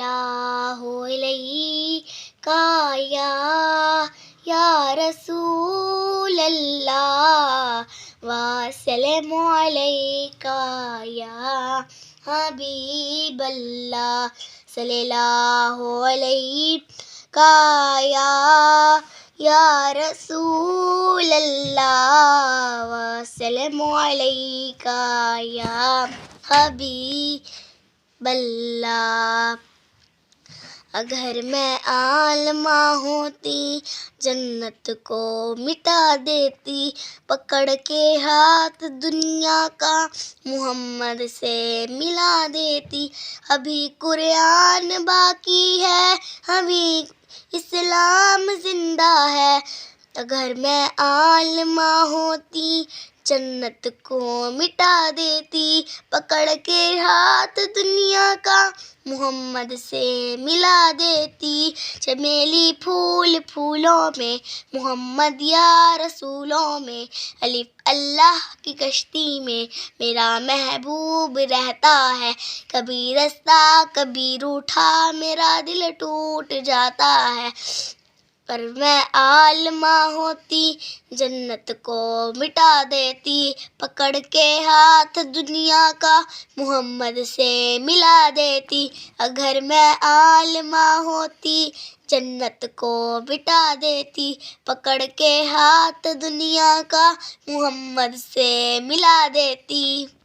सल्लल्लाहु अलैका या रसूल अल्लाह वसल्लमु अलैका या हबीब अल्लाह सल्लल्लाहु अलैका या रसूल अल्लाह वसल्लमु अलैका या हबीब अल्लाह। अगर मैं आलमा होती जन्नत को मिटा देती, पकड़ के हाथ दुनिया का मोहम्मद से मिला देती। अभी कुरान बाकी है, अभी इस्लाम जिंदा है। अगर मैं आलमा होती जन्नत को मिटा देती, पकड़ के हाथ दुनिया का मोहम्मद से मिला देती। चमेली फूल फूलों में, मोहम्मद या रसूलों में, अलिफ अल्लाह की कश्ती में मेरा महबूब रहता है। कभी रास्ता कभी रूठा मेरा दिल टूट जाता है। पर मैं आलमा होती जन्नत को मिटा देती, पकड़ के हाथ दुनिया का मोहम्मद से मिला देती। अगर मैं आलमा होती जन्नत को मिटा देती, पकड़ के हाथ दुनिया का मोहम्मद से मिला देती।